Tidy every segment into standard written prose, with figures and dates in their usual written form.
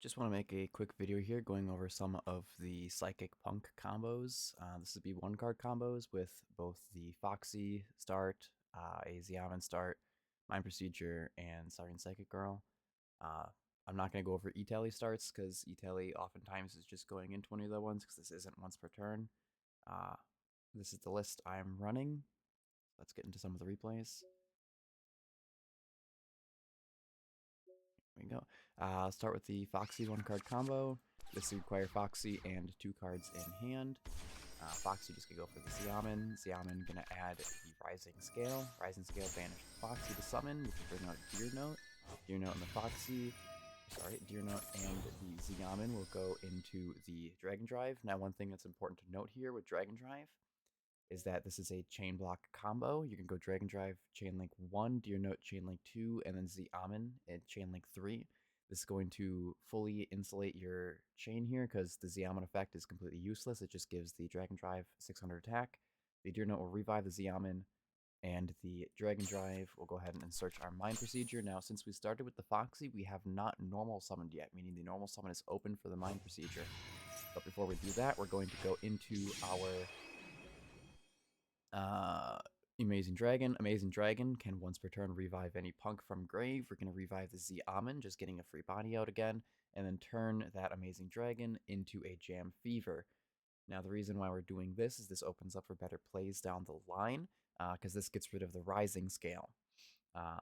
Just want to make a quick video here going over some of the Psychic Punk combos. This would be one card combos with both the Foxy start, a Xiamen start, Mind Procedure, and Siren Psychic Girl. Uh, I'm not going to go over E-Tally starts because E-Tally oftentimes is just going into one of the other ones because this isn't once per turn. Uh, this is the list I'm running. Let's get into some of the replays. There we go. Start with the Foxy one card combo. This require Foxy and 2 cards in hand. Foxy just gonna go for the Xiamen. Xiamen gonna add the Rising Scale. Rising Scale banish the Foxy to summon, which will bring out Deer Note. Deer Note and the Foxy. Deer Note and the Xiamen will go into the Dragon Drive. Now, one thing that's important to note here with Dragon Drive is that this is a chain block combo. You can go Dragon Drive, Chain Link 1, Deer Note, Chain Link 2, and then Xiamen at Chain Link 3. This is going to fully insulate your chain here because the Xiamen effect is completely useless. It just gives the Dragon Drive 600 attack. The Deer Note will revive the Xiamen, and the Dragon Drive will go ahead and search our Mind Procedure. Now, since we started with the Foxy, we have not normal summoned yet, meaning the normal summon is open for the Mind Procedure. But before we do that, we're going to go into our Amazing Dragon. Amazing Dragon can once per turn revive any punk from grave. We're going to revive the Xiamen, just getting a free body out again, and then turn that Amazing Dragon into a Jam Fever. Now, the reason why we're doing this is this opens up for better plays down the line, because this gets rid of the Rising Scale.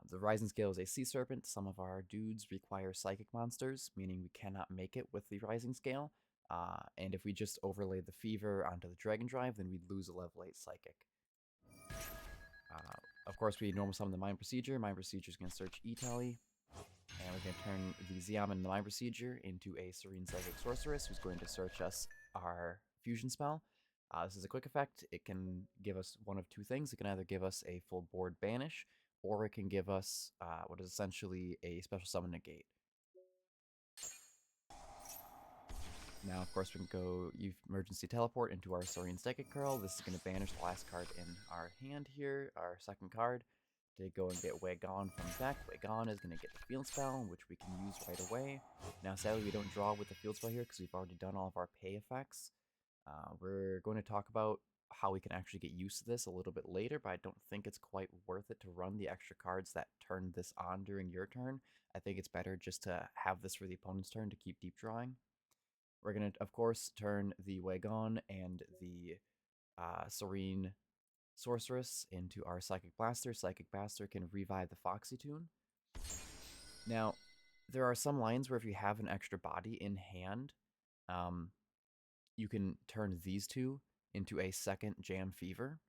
The Rising Scale is a Sea Serpent. Some of our dudes require Psychic monsters, meaning we cannot make it with the Rising Scale. And if we just overlay the Fever onto the Dragon Drive, then we'd lose a level 8 Psychic. Of course, we normal summon the Mind Procedure. Mind Procedure is going to search E-Tally. And we're going to turn the Xiamen and the Mind Procedure into a Serene Psychic Sorceress who's going to search us our Fusion spell. This is a quick effect. It can give us one of two things. It can either give us a full board banish, or it can give us what is essentially a special summon negate. Now, of course, we can go emergency teleport into our Serene Psychic Curl. This is going to banish the last card in our hand here, our second card, to go and get YUGIOH from the deck. YUGIOH is going to get the field spell, which we can use right away. Now, sadly, we don't draw with the field spell here because we've already done all of our pay effects. We're going to talk about how we can actually get used to this a little bit later, but I don't think it's quite worth it to run the extra cards that turn this on during your turn. I think it's better just to have this for the opponent's turn to keep deep drawing. We're going to, of course, turn the YUGIOH and the Serene Sorceress into our Psychic Blaster. Psychic Blaster can revive the Foxy Tune. Now, there are some lines where if you have an extra body in hand, you can turn these two into a second Jam Fever,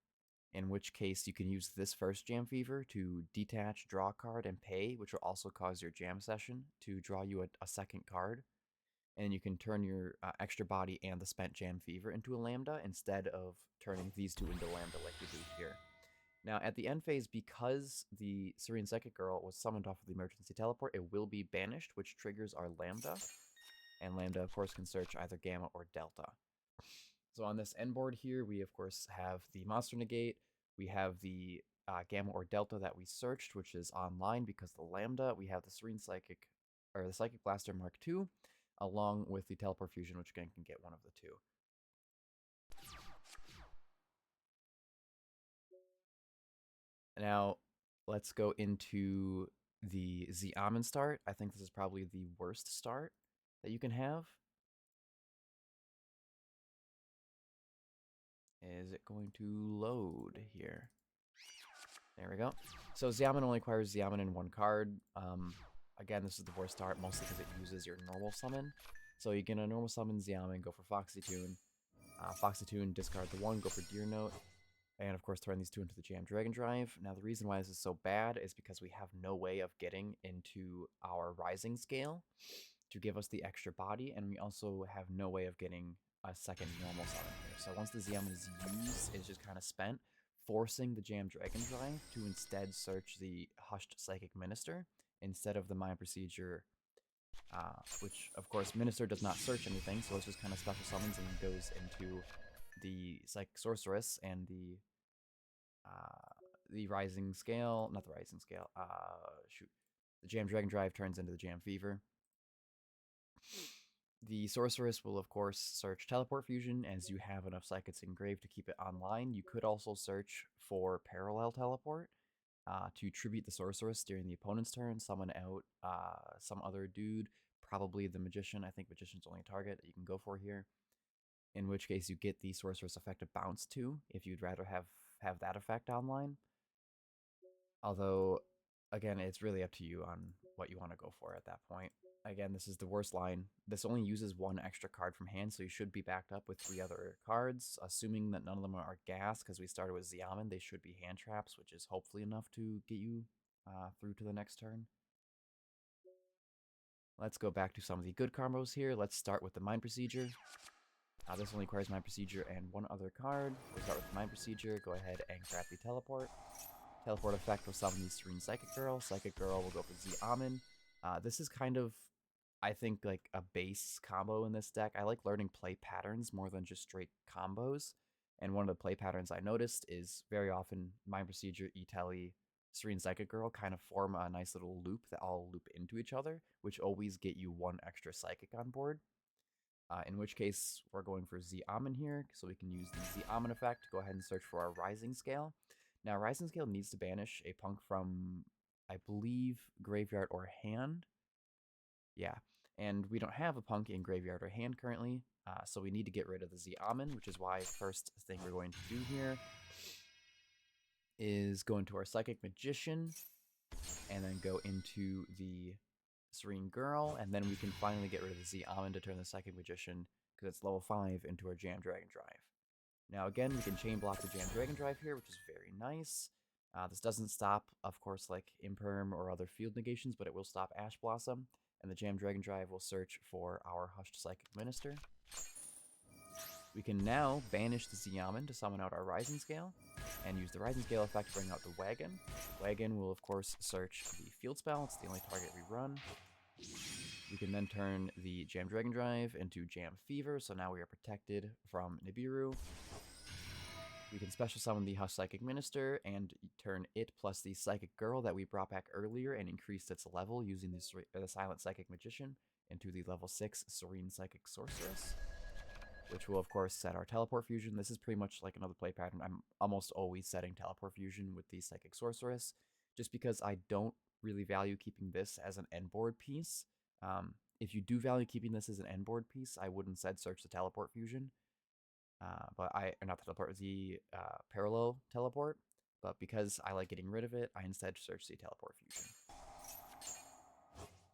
in which case you can use this first Jam Fever to detach, draw a card, and pay, which will also cause your Jam Session to draw you a second card. And you can turn your extra body and the spent Jam Fever into a Lambda instead of turning these two into Lambda like we do here. Now, at the end phase, because the Serene Psychic Girl was summoned off of the Emergency Teleport, it will be banished, which triggers our Lambda. And Lambda, of course, can search either Gamma or Delta. So on this end board here, we, of course, have the Monster Negate. We have the Gamma or Delta that we searched, which is online because the Lambda. We have the Serene Psychic, or the Psychic Blaster Mark II, along with the Teleport Fusion, which again can get one of the two. Now, let's go into the Xiamen start. I think this is probably the worst start that you can have. Is it going to load here? There we go. So Xiamen only acquires Xiamen in one card. Again, this is the worst start, mostly because it uses your normal summon. So you get a normal summon Xiamen, go for Foxy Tune. Foxy Tune, discard the one, go for Deer Note. And of course, throwing these two into the Jam Dragon Drive. Now, the reason why this is so bad is because we have no way of getting into our Rising Scale to give us the extra body, and we also have no way of getting a second normal summon here. So once the Xiamen is used, it's just kind of spent, forcing the Jam Dragon Drive to instead search the Hushed Psychic Minister instead of the Mind Procedure, which, of course, Minister does not search anything, so it's just kind of special summons and goes into the Psychic Sorceress and the Rising Scale, not the Rising Scale, the Jam Dragon Drive turns into the Jam Fever. The sorceress will, of course, search Teleport Fusion as you have enough psychics engraved to keep it online. You could also search for Parallel Teleport to tribute the sorceress during the opponent's turn, summon out some other dude, probably the magician. I think magician's only a target that you can go for here. In which case you get the sorceress effect of bounce too, if you'd rather have that effect online. Although, again, it's really up to you on what you want to go for at that point. Again, this is the worst line. This only uses one extra card from hand, so you should be backed up with 3 other cards, assuming that none of them are gas, because we started with Xiamen. They should be hand traps, which is hopefully enough to get you through to the next turn. Let's go back to some of the good combos here. Let's start with the Mind Procedure. This only requires Mind Procedure and 1 other card. We'll start with Mind Procedure. Go ahead and grab the Teleport. Teleport effect will summon the Serene Psychic Girl. Psychic Girl will go for Xiamen. This is kind of, I think, like a base combo in this deck. I like learning play patterns more than just straight combos. And one of the play patterns I noticed is very often Mind Procedure, E-Tele, Serene Psychic Girl kind of form a nice little loop that all loop into each other, which always get you 1 extra Psychic on board. In which case, we're going for Xiamen here, so we can use the Xiamen effect. Go ahead and search for our Rising Scale. Now, Rising Scale needs to banish a punk from, I believe, graveyard or hand. Yeah, and we don't have a punk in graveyard or hand currently, so we need to get rid of the Xiamen, which is why the first thing we're going to do here is go into our Psychic Magician, and then go into the Serene Girl, and then we can finally get rid of the Xiamen to turn the Psychic Magician, because it's level 5, into our Jam Dragon Drive. Now again, we can chain block the Jam Dragon Drive here, which is very nice. This doesn't stop, of course, like Imperm or other field negations, but it will stop Ash Blossom, and the Jam Dragon Drive will search for our Hushed Psychic Minister. We can now banish the Xiamen to summon out our Rising Scale, and use the Rising Scale effect to bring out the Wagon. Wagon will, of course, search the field spell. It's the only target we run. We can then turn the Jam Dragon Drive into Jam Fever, so now we are protected from Nibiru. We can special summon the Hush Psychic Minister and turn it plus the Psychic Girl that we brought back earlier and increased its level using the Silent Psychic Magician into the level 6 Serene Psychic Sorceress, which will, of course, set our Teleport Fusion. This is pretty much like another play pattern. I'm almost always setting Teleport Fusion with the Psychic Sorceress, just because I don't really value keeping this as an end board piece. If you do value keeping this as an end board piece, I wouldn't said search the Teleport Fusion. Not the teleport, the parallel teleport. But because I like getting rid of it, I instead search the Teleport Fusion.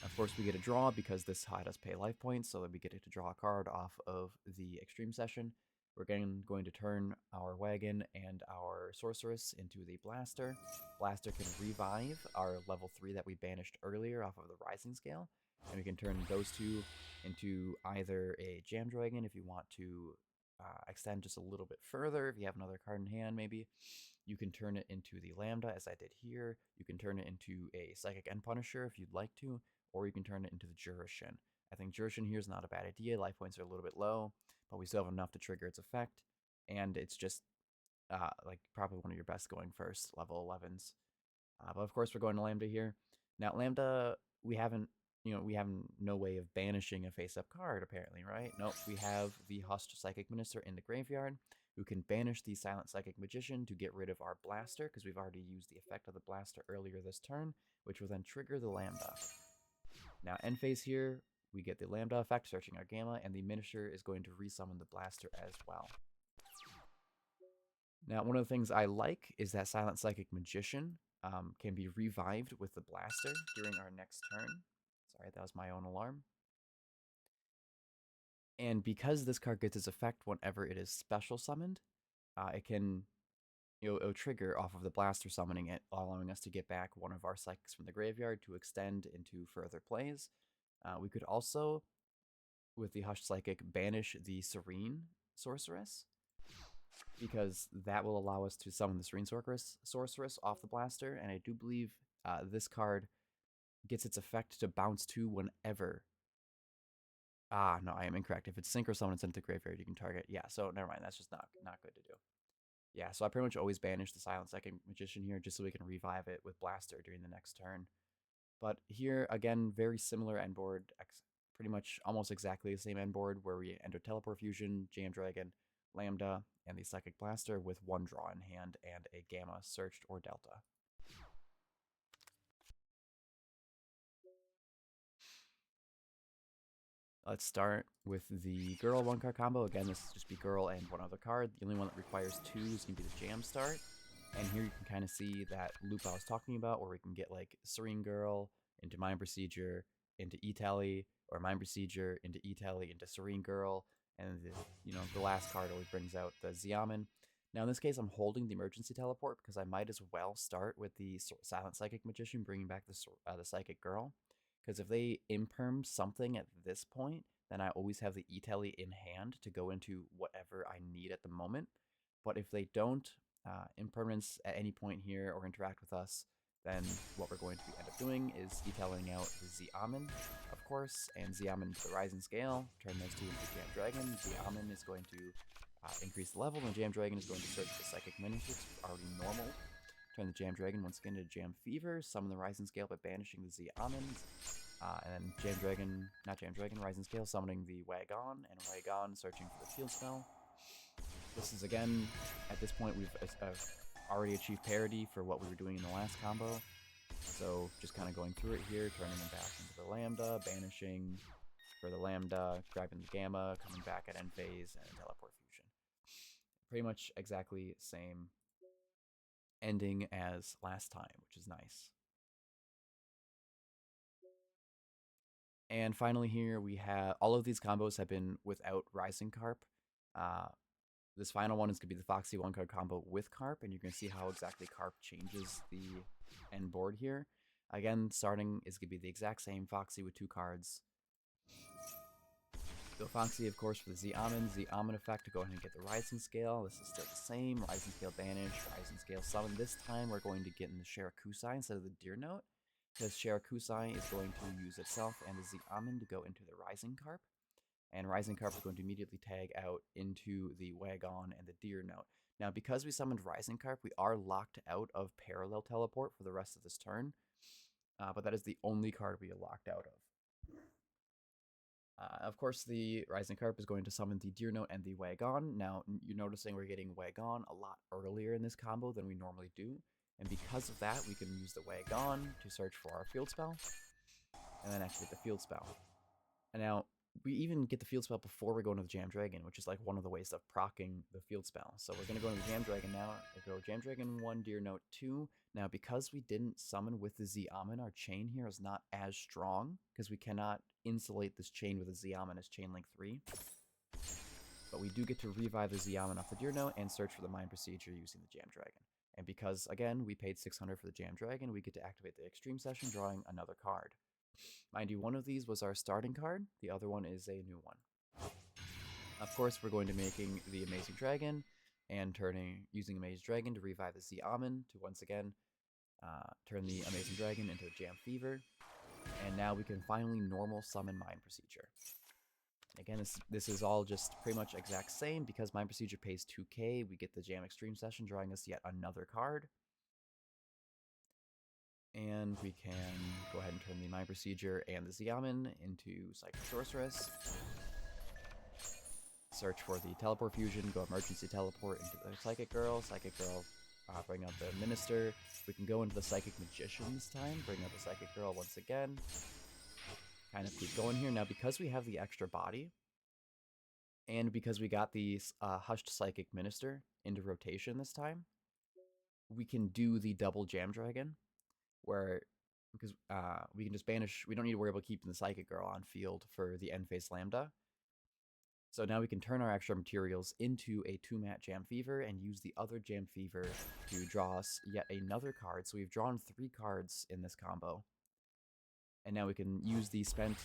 Of course, we get a draw because this had us pay life points, so that we get to draw a card off of the Extreme Session. We're again going to turn our Wagon and our Sorceress into the Blaster. Blaster can revive our level 3 that we banished earlier off of the Rising Scale, and we can turn those two into either a Jam Dragon if you want to extend just a little bit further. If you have another card in hand, maybe you can turn it into the Lambda, as I did here. You can turn it into a Psychic End Punisher if you'd like to, or you can turn it into the Jurishin. I think Jurishin here is not a bad idea. Life points are a little bit low, but we still have enough to trigger its effect, and it's just like probably one of your best going first level 11s. But of course, we're going to Lambda here. Now, Lambda, we have no way of banishing a face-up card, apparently, right? Nope, we have the Hushed Psychic Minister in the graveyard, who can banish the Silent Psychic Magician to get rid of our Blaster, because we've already used the effect of the Blaster earlier this turn, which will then trigger the Lambda. Now, end phase here, we get the Lambda effect, searching our Gamma, and the Minister is going to resummon the Blaster as well. Now, one of the things I like is that Silent Psychic Magician can be revived with the Blaster during our next turn. Sorry, that was my own alarm. And because this card gets its effect whenever it is special summoned, it can it'll trigger off of the Blaster summoning it, allowing us to get back one of our Psychics from the graveyard to extend into further plays. We could also, with the Hushed Psychic, banish the Serene Sorceress, because that will allow us to summon the Serene Sorceress off the Blaster, and I do believe this card gets its effect to bounce to whenever. No, I am incorrect. If it's Synchro Summon and sent to the graveyard, you can target. Yeah, so never mind. That's just not good to do. Yeah, so I pretty much always banish the Silent Psychic Magician here just so we can revive it with Blaster during the next turn. But here, again, very similar end board pretty much almost exactly the same end board where we enter Teleport Fusion, Jam Dragon, Lambda, and the Psychic Blaster with one draw in hand and a Gamma, Searched, or Delta. Let's start with the Girl 1-card combo. Again, this is just be Girl and one other card. The only one that requires 2 is going to be the Jam Start. And here you can kind of see that loop I was talking about where we can get like Serene Girl into Mind Procedure, into E-Tally, or Mind Procedure into E-Tally, into Serene Girl, and the last card always brings out the Xiamen. Now in this case, I'm holding the Emergency Teleport because I might as well start with the Silent Psychic Magician, bringing back the Psychic Girl. Because if they imperm something at this point, then I always have the E-Tally in hand to go into whatever I need at the moment. But if they don't impermanence at any point here or interact with us, then what we're going to end up doing is E-Tallying out the Xiamen, of course, and Xiamen to the Rising Scale, turn those two into Jam Dragon. Xiamen is going to increase the level, and the Jam Dragon is going to search for the Psychic Miniature, which is already normal. Turn the Jam Dragon once again to Jam Fever, summon the Rising Scale by banishing the Xiamens, and then Rising Scale, summoning the Wagon, and Wagon searching for the Field Spell. This is, again, at this point, we've already achieved parity for what we were doing in the last combo. So just kind of going through it here, turning them back into the Lambda, banishing for the Lambda, grabbing the Gamma, coming back at end phase, and Teleport Fusion. Pretty much exactly same ending as last time, which is nice. And finally here, we have all of these combos have been without Rising Carp. This final one is going to be the Foxy 1-card combo with Carp, and you're going to see how exactly Carp changes the end board here. Again, starting is going to be the exact same Foxy with 2 cards. Go Foxy, of course, for the Xiamen effect to go ahead and get the Rising Scale. This is still the same. Rising Scale banish, Rising Scale summon. This time we're going to get in the Shirakusai instead of the Deer Note, because Shirakusai is going to use itself and the Xiamen to go into the Rising Carp. And Rising Carp is going to immediately tag out into the Wagon and the Deer Note. Now, because we summoned Rising Carp, we are locked out of Parallel Teleport for the rest of this turn. But that is the only card we are locked out of. Of course, the Rising Carp is going to summon the Deer Note and the Wagon. Now, you're noticing we're getting Wagon a lot earlier in this combo than we normally do. And because of that, we can use the Wagon to search for our Field Spell, and then activate the Field Spell. And now, we even get the Field Spell before we go into the Jam Dragon, which is like one of the ways of proccing the Field Spell. So we're going to go into the Jam Dragon now. We go Jam Dragon 1, Deer Note 2. Now, because we didn't summon with the Xiamen, our chain here is not as strong, because we cannot insulate this chain with a Xiamen as chain link 3. But we do get to revive the Xiamen off the Deer Note and search for the Mind Procedure using the Jam Dragon. And because, again, we paid 600 for the Jam Dragon, we get to activate the Extreme Session, drawing another card. Mind you, one of these was our starting card, the other one is a new one. Of course, we're going to be making the Amazing Dragon, and using Amazing Dragon to revive the Xiamen to once again turn the Amazing Dragon into Jam Fever. And now we can finally normal summon Mind Procedure. Again, this is all just pretty much exact same. Because Mind Procedure pays 2k, we get the Jam Extreme Session, drawing us yet another card. And we can go ahead and turn the Mind Procedure and the Xiamen into Psychic Sorceress. Search for the Teleport Fusion, go Emergency Teleport into the Psychic Girl. Psychic Girl, bring out the Minister. We can go into the Psychic Magician this time, bring out the Psychic Girl once again. Kind of keep going here. Now, because we have the extra body, and because we got the Hushed Psychic Minister into rotation this time, we can do the double Jam Dragon, where because we can just banish. We don't need to worry about keeping the Psychic Girl on field for the end phase Lambda. So now we can turn our extra materials into a 2-mat Jam Fever and use the other Jam Fever to draw us yet another card. So we've drawn 3 cards in this combo. And now we can use the spent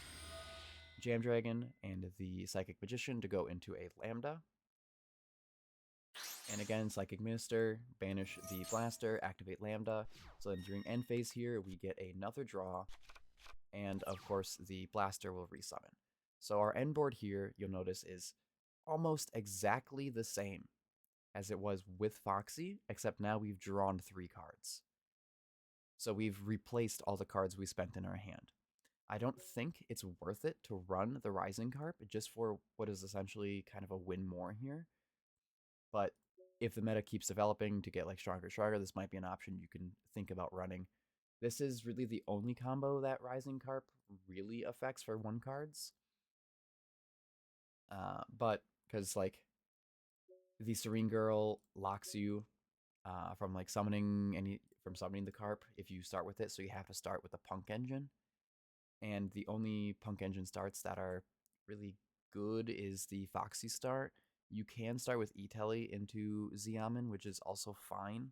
Jam Dragon and the Psychic Magician to go into a Lambda. And again, Psychic Minister, banish the Blaster, activate Lambda. So then during end phase here, we get another draw. And of course, the Blaster will resummon. So our end board here, you'll notice, is almost exactly the same as it was with Foxy, except now we've drawn 3 cards. So we've replaced all the cards we spent in our hand. I don't think it's worth it to run the Rising Carp just for what is essentially kind of a win more here. But if the meta keeps developing to get like stronger, stronger, this might be an option you can think about running. This is really the only combo that Rising Carp really affects for one cards. But because like the Serene Girl locks you from like summoning the carp if you start with it, so you have to start with the Punk Engine. And the only Punk Engine starts that are really good is the Foxy start. You can start with E-Telly into Xiamen, which is also fine.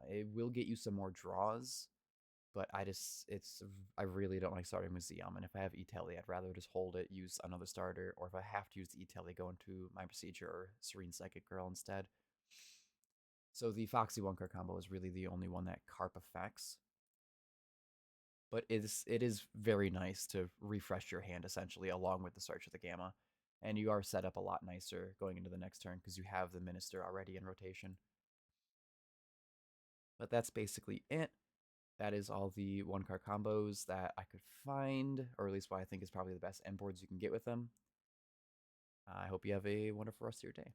It will get you some more draws, but I really don't like starting with Xiamen. If I have E-Telly, I'd rather just hold it, use another starter, or if I have to use the E-Telly, go into my Procedure or Serene Psychic Girl instead. So the Foxy one card combo is really the only one that Carp affects. But it is very nice to refresh your hand essentially along with the Search of the Gamma. And you are set up a lot nicer going into the next turn because you have the Minister already in rotation. But that's basically it. That is all the one card combos that I could find, or at least what I think is probably the best end boards you can get with them. I hope you have a wonderful rest of your day.